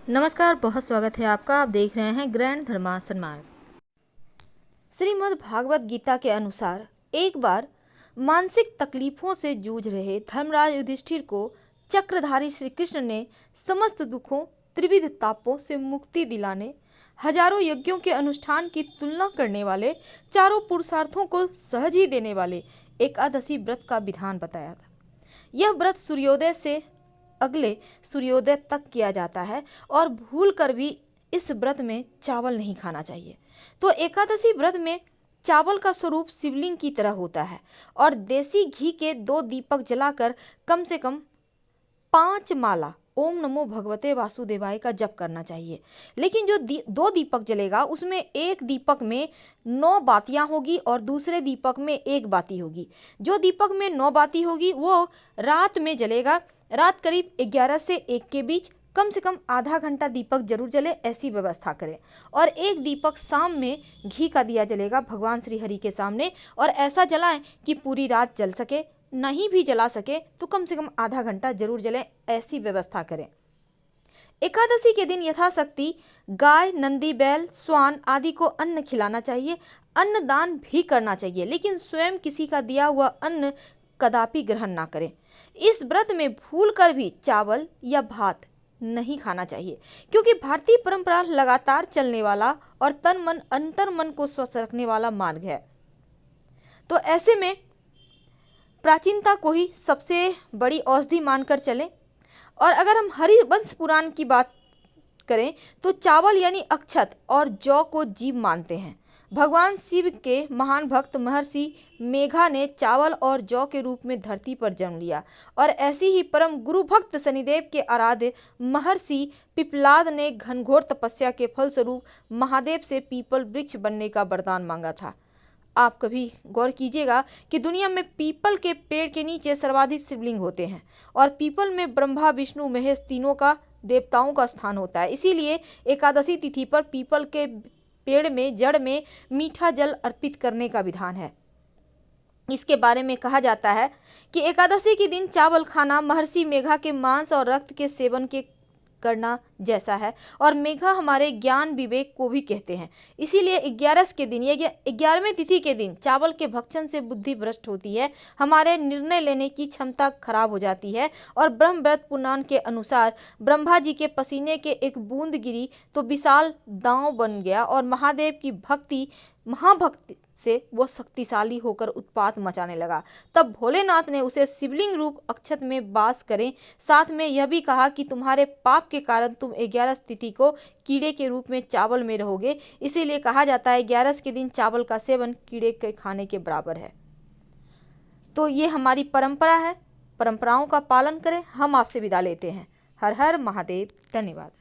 नमस्कार, बहुत स्वागत है आपका। आप देख रहे हैं ग्रैंड धर्मासन मार्ग। श्रीमद् भागवत गीता के अनुसार एक बार मानसिक तकलीफों से जूझ रहे धर्मराज युधिष्ठिर को चक्रधारी श्री कृष्ण ने समस्त दुखों त्रिविध तापों से मुक्ति दिलाने हजारों यज्ञों के अनुष्ठान की तुलना करने वाले चारों पुरुषार्थों को सहज ही देने वाले एकादशी व्रत का विधान बताया था। यह व्रत सूर्योदय से अगले सूर्योदय तक किया जाता है और भूल कर भी इस व्रत में चावल नहीं खाना चाहिए। तो एकादशी व्रत में चावल का स्वरूप शिवलिंग की तरह होता है और देसी घी के 2 दीपक जलाकर कम से कम 5 माला ओम नमो भगवते वासुदेवाय का जप करना चाहिए। लेकिन जो 2 दीपक जलेगा उसमें एक दीपक में 9 बातियां होगी और दूसरे दीपक में 1 बाती होगी। जो दीपक में 9 बाती होगी वो रात में जलेगा। रात करीब 11 से 1 के बीच कम से कम आधा घंटा दीपक जरूर जले, ऐसी व्यवस्था करें। और एक दीपक शाम में घी का दिया जलेगा भगवान श्री हरि के सामने, और ऐसा जलाएं कि पूरी रात जल सके। नहीं भी जला सके तो कम से कम आधा घंटा जरूर जले, ऐसी व्यवस्था करें। एकादशी के दिन यथाशक्ति गाय, नंदी, बैल, स्वान आदि को अन्न खिलाना चाहिए। अन्न दान भी करना चाहिए, लेकिन स्वयं किसी का दिया हुआ अन्न कदापि ग्रहण ना करें। इस व्रत में भूल कर भी चावल या भात नहीं खाना चाहिए, क्योंकि भारतीय परंपरा लगातार चलने वाला और तन मन अंतर मन को स्वस्थ रखने वाला मार्ग है। तो ऐसे में प्राचीनता को ही सबसे बड़ी औषधि मानकर चलें। और अगर हम हरिवंश पुराण की बात करें तो चावल यानी अक्षत और जौ को जीव मानते हैं। भगवान शिव के महान भक्त महर्षि मेघा ने चावल और जौ के रूप में धरती पर जन्म लिया, और ऐसी ही परम गुरु भक्त शनिदेव के आराध्य महर्षि पिपलाद ने घनघोर तपस्या के फलस्वरूप महादेव से पीपल वृक्ष बनने का वरदान मांगा था। आप कभी गौर कीजिएगा कि दुनिया में पीपल के पेड़ के नीचे सर्वाधिक शिवलिंग होते हैं, और पीपल में ब्रह्मा, विष्णु, महेश तीनों का देवताओं का स्थान होता है। इसीलिए एकादशी तिथि पर पीपल के पेड़ में जड़ में मीठा जल अर्पित करने का विधान है। इसके बारे में कहा जाता है कि एकादशी के दिन चावल खाना महर्षि मेघा के मांस और रक्त के सेवन के करना जैसा है, और मेघा हमारे ज्ञान विवेक को भी कहते हैं। इसीलिए 11 के दिन या 11वें तिथि के दिन चावल के भक्षण से बुद्धि भ्रष्ट होती है, हमारे निर्णय लेने की क्षमता खराब हो जाती है। और ब्रह्मव्रत पुराण के अनुसार ब्रह्मा जी के पसीने के एक बूंद गिरी तो विशाल दांव बन गया, और महादेव की भक्ति महाभक्ति से वो शक्तिशाली होकर उत्पात मचाने लगा। तब भोलेनाथ ने उसे शिवलिंग रूप अक्षत में वास करें, साथ में यह भी कहा कि तुम्हारे पाप के कारण तुम 11 तिथि को कीड़े के रूप में चावल में रहोगे। इसीलिए कहा जाता है 11 के दिन चावल का सेवन कीड़े के खाने के बराबर है। तो ये हमारी परंपरा है, परंपराओं का पालन करें। हम आपसे विदा लेते हैं। हर हर महादेव। धन्यवाद।